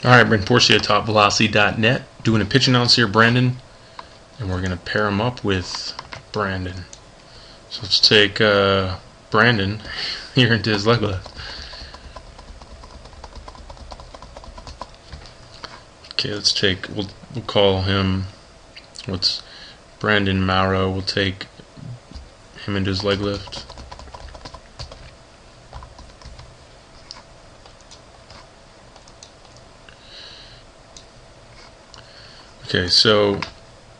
Alright, Brent Porcia at TopVelocity.net, doing a pitch analysis here, Brandon, and we're going to pair him up with Brandon. So let's take Brandon here into his leg lift. Okay, let's take, we'll call him, what's Brandon Mauro. We'll take him into his leg lift. Okay, so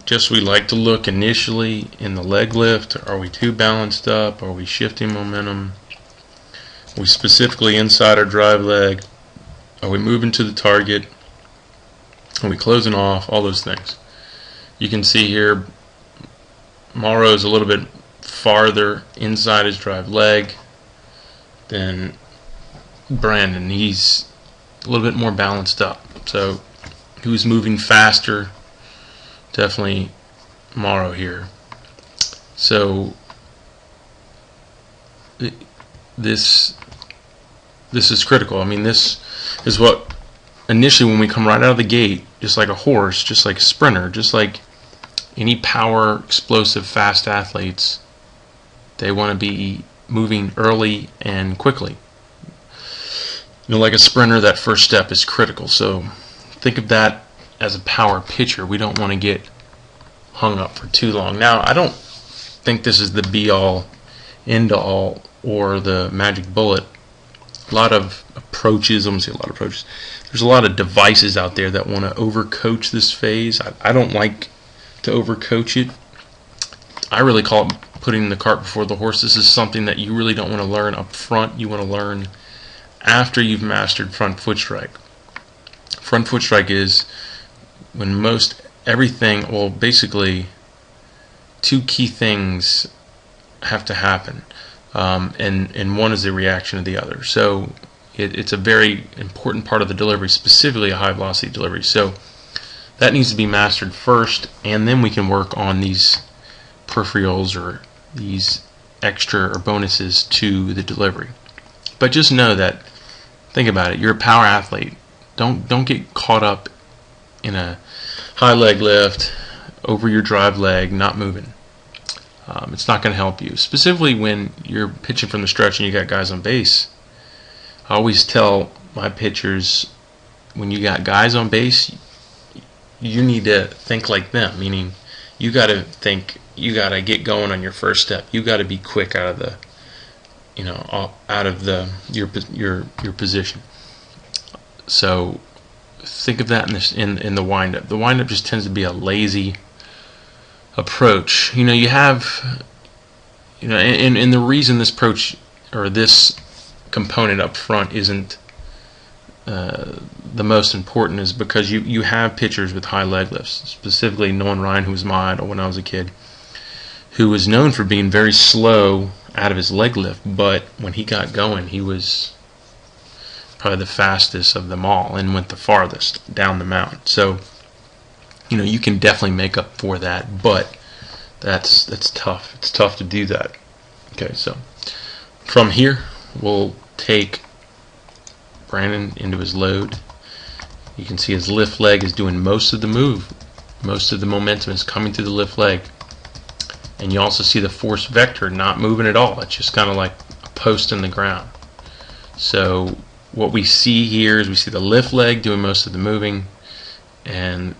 just we like to look initially in the leg lift. Are we too balanced up? Are we shifting momentum? Are we specifically inside our drive leg? Are we moving to the target? Are we closing off? All those things. You can see here Mauro is a little bit farther inside his drive leg than Brandon. He's a little bit more balanced up. So who's moving faster? Definitely Mauro here. So this is critical. I mean, this is what initially when we come right out of the gate, just like a horse, just like a sprinter, just like any power, explosive, fast athletes, they want to be moving early and quickly. You know, like a sprinter, that first step is critical. So think of that as a power pitcher. We don't want to get hung up for too long. Now, I don't think this is the be-all, end-all, or the magic bullet. A lot of approaches, I'm going to say a lot of approaches, there's a lot of devices out there that want to overcoach this phase. I don't like to overcoach it. I really call it putting the cart before the horse. This is something that you really don't want to learn up front. You want to learn after you've mastered front foot strike. Front foot strike is when most everything, well, basically two key things have to happen, and one is the reaction of the other. So it's a very important part of the delivery, specifically a high velocity delivery. So that needs to be mastered first, and then we can work on these peripherals or these extra or bonuses to the delivery. But just know that, think about it, you're a power athlete. Don't get caught up in a high leg lift over your drive leg, not moving. It's not going to help you. Specifically when you're pitching from the stretch and you got guys on base. I always tell my pitchers, when you got guys on base, you need to think like them. Meaning, you got to think, you got to get going on your first step. You got to be quick out of the, your position. So think of that in the windup. The windup just tends to be a lazy approach. You have, and the reason this approach or this component up front isn't the most important is because you have pitchers with high leg lifts. Specifically, Nolan Ryan, who was my idol when I was a kid, who was known for being very slow out of his leg lift, but when he got going, he was probably the fastest of them all and went the farthest down the mountain. So you can definitely make up for that, but that's tough. It's tough to do that. Okay, so from here we'll take Brandon into his load. You can see his lift leg is doing most of the move. Most of the momentum is coming through the lift leg. And you also see the force vector not moving at all. It's just kind of like a post in the ground. So what we see here is we see the lift leg doing most of the moving, and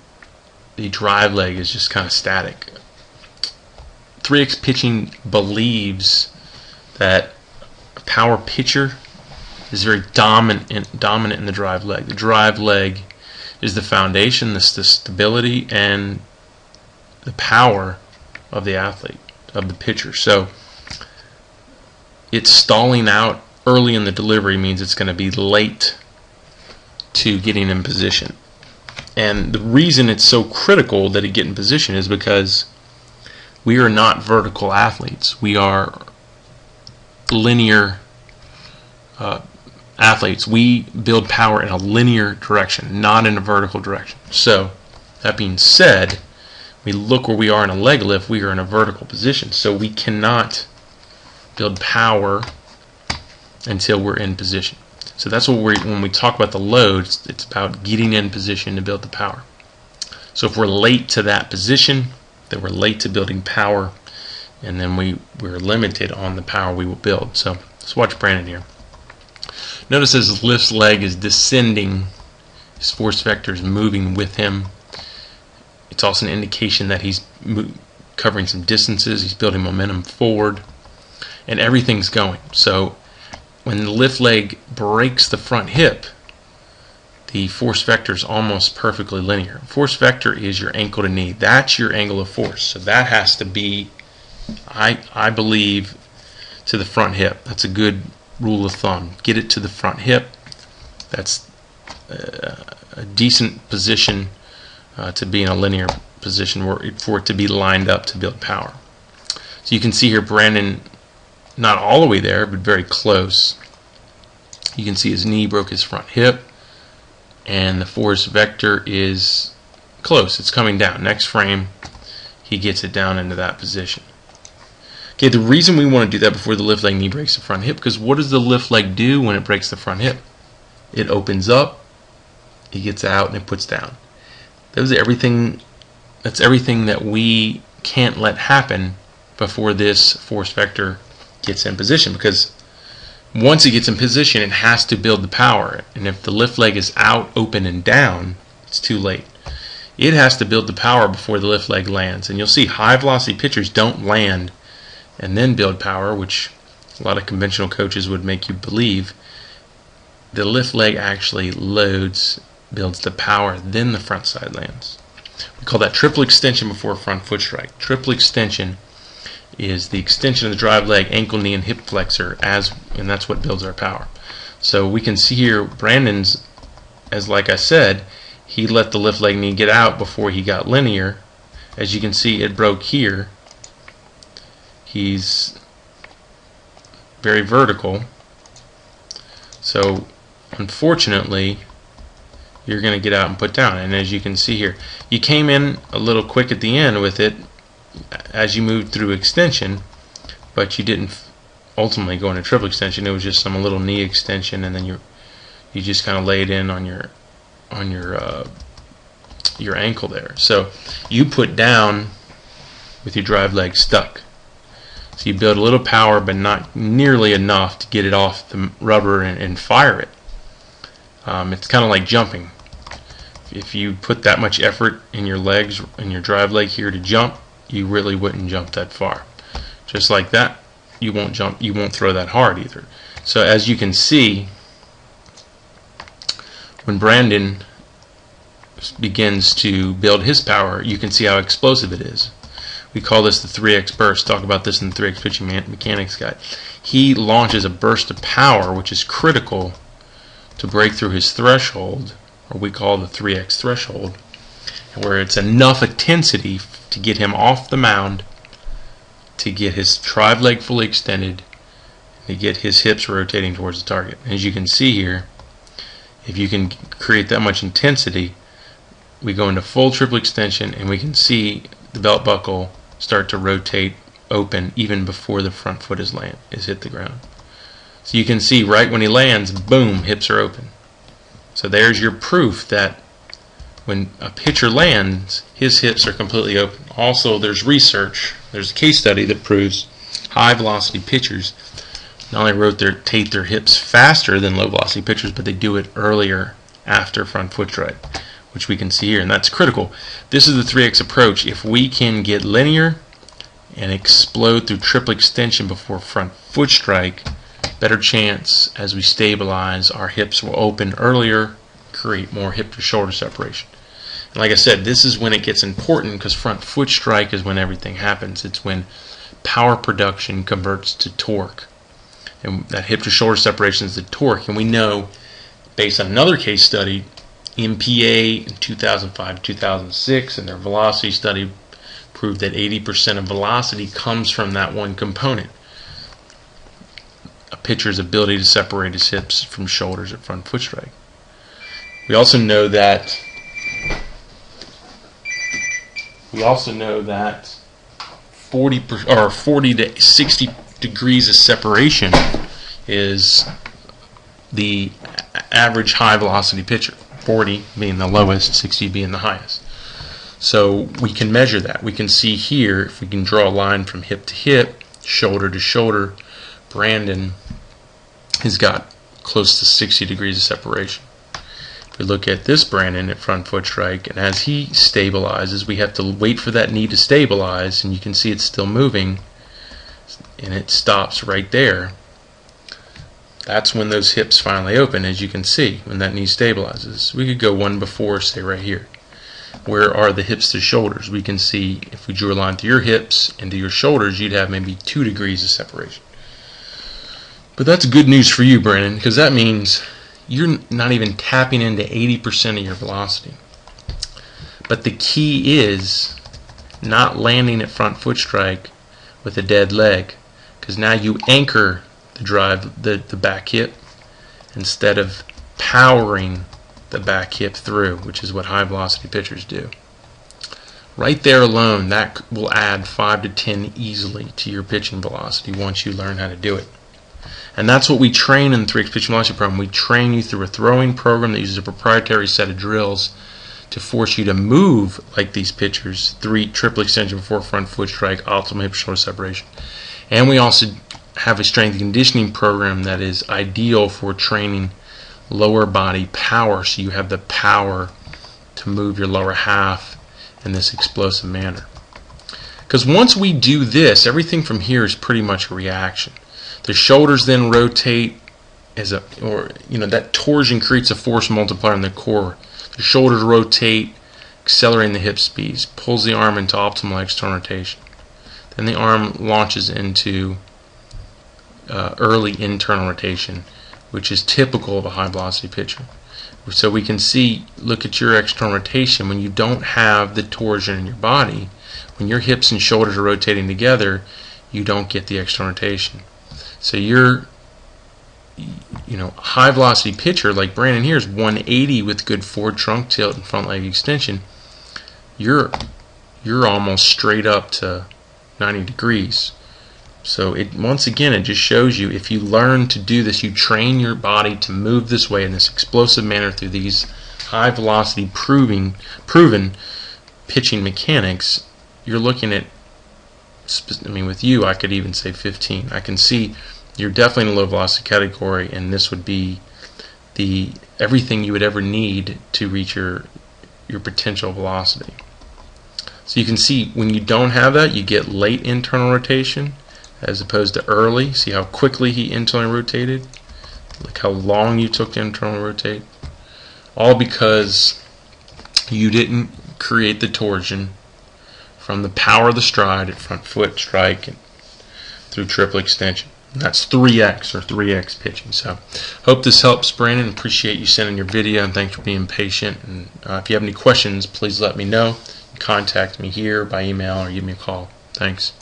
the drive leg is just kind of static. 3X pitching believes that a power pitcher is very dominant in the drive leg. The drive leg is the foundation, the stability, and the power of the athlete, of the pitcher. So it's stalling out early in the delivery means it's going to be late to getting in position. And the reason it's so critical that it get in position is because we are not vertical athletes. We are linear athletes. We build power in a linear direction, not in a vertical direction. So that being said, we look where we are in a leg lift, we are in a vertical position. So we cannot build power until we're in position. So that's what when we talk about the load, it's about getting in position to build the power. So if we're late to that position, then we're late to building power, and then we're limited on the power we will build. So let's watch Brandon here. Notice as his lift leg is descending, his force vector is moving with him. It's also an indication that he's covering some distances, he's building momentum forward, and everything's going. So when the lift leg breaks the front hip, the force vector is almost perfectly linear. Force vector is your ankle to knee. That's your angle of force. So that has to be, I believe, to the front hip. That's a good rule of thumb. Get it to the front hip. That's a decent position to be in a linear position for it to be lined up to build power. So you can see here Brandon, not all the way there, but very close. You can see his knee broke his front hip, and the force vector is close. It's coming down. Next frame, he gets it down into that position. Okay, the reason we want to do that before the lift leg knee breaks the front hip, because what does the lift leg do when it breaks the front hip? It opens up, it gets out, and it puts down. That's everything that we can't let happen before this force vector gets in position, because once it gets in position, it has to build the power. And if the lift leg is out, open, and down, it's too late. It has to build the power before the lift leg lands. And you'll see high velocity pitchers don't land and then build power, which a lot of conventional coaches would make you believe. The lift leg actually loads, builds the power, then the front side lands. We call that triple extension before front foot strike. Triple extension is the extension of the drive leg, ankle, knee, and hip flexor, and that's what builds our power. So we can see here Brandon's, as like I said, he let the lift leg knee get out before he got linear. As you can see, it broke here. He's very vertical. So unfortunately, you're going to get out and put down. And as you can see here, you came in a little quick at the end with it as you moved through extension, but you didn't ultimately go into triple extension. It was just some little knee extension, and then you just kind of laid in on your ankle there. So you put down with your drive leg stuck. So you build a little power, but not nearly enough to get it off the rubber and fire it. It's kind of like jumping. If you put that much effort in your legs, in your drive leg here to jump, you really wouldn't jump that far. Just like that, you won't jump, you won't throw that hard either. So as you can see, when Brandon begins to build his power, you can see how explosive it is. We call this the 3x burst. Talk about this in the 3x pitching mechanics guide. He launches a burst of power, which is critical to break through his threshold, or we call the 3x threshold, where it's enough intensity to get him off the mound, to get his drive leg fully extended, to get his hips rotating towards the target. As you can see here, if you can create that much intensity, we go into full triple extension, and we can see the belt buckle start to rotate open even before the front foot is hit the ground. So you can see right when he lands, boom, hips are open. So there's your proof that when a pitcher lands, his hips are completely open. Also, there's research, there's a case study that proves high velocity pitchers not only rotate their hips faster than low velocity pitchers, but they do it earlier after front foot strike, which we can see here, and that's critical. This is the 3x approach. If we can get linear and explode through triple extension before front foot strike, better chance as we stabilize, our hips will open earlier, create more hip to shoulder separation. And like I said, this is when it gets important, because front foot strike is when everything happens. It's when power production converts to torque, and that hip to shoulder separation is the torque. And we know, based on another case study, MPA in 2005-2006 and their velocity study proved that 80% of velocity comes from that one component, a pitcher's ability to separate his hips from shoulders at front foot strike. We also know that 40 to 60 degrees of separation is the average high velocity pitcher, 40 being the lowest, 60 being the highest. So we can measure that. We can see here, if we can draw a line from hip to hip, shoulder to shoulder, Brandon has got close to 60 degrees of separation. If we look at this Brandon at front foot strike, and as he stabilizes, we have to wait for that knee to stabilize, and you can see it's still moving, and it stops right there. That's when those hips finally open, as you can see, when that knee stabilizes. We could go one before, say right here. Where are the hips to shoulders? We can see if we drew a line to your hips and to your shoulders, you'd have maybe 2 degrees of separation. But that's good news for you, Brandon, because that means you're not even tapping into 80% of your velocity. But the key is not landing at front foot strike with a dead leg, because now you anchor the drive, the back hip, instead of powering the back hip through, which is what high velocity pitchers do. Right there alone, that will add 5 to 10 easily to your pitching velocity once you learn how to do it. And that's what we train in the 3X Pitching Velocity program. We train you through a throwing program that uses a proprietary set of drills to force you to move like these pitchers, 3 triple extension before front foot strike, optimal hip shoulder separation. And we also have a strength and conditioning program that is ideal for training lower body power, so you have the power to move your lower half in this explosive manner. Because once we do this, everything from here is pretty much a reaction. The shoulders then rotate that torsion creates a force multiplier in the core. The shoulders rotate, accelerating the hip speeds, pulls the arm into optimal external rotation. Then the arm launches into early internal rotation, which is typical of a high velocity pitcher. So we can see, look at your external rotation, when you don't have the torsion in your body, when your hips and shoulders are rotating together, you don't get the external rotation. So your high velocity pitcher like Brandon here is 180 with good forward trunk tilt and front leg extension. You're almost straight up to 90 degrees. So once again, it just shows you, if you learn to do this, you train your body to move this way in this explosive manner through these high velocity proven pitching mechanics, you're looking at, with you, I could even say 15. I can see you're definitely in a low velocity category, and this would be everything you would ever need to reach your potential velocity. So you can see when you don't have that, you get late internal rotation as opposed to early. See how quickly he internally rotated? Look how long you took to internally rotate. All because you didn't create the torsion from the power of the stride at front foot strike and through triple extension. And that's 3X or 3X pitching. So hope this helps, Brandon. Appreciate you sending your video, and thanks for being patient. And if you have any questions, please let me know. Contact me here by email or give me a call. Thanks.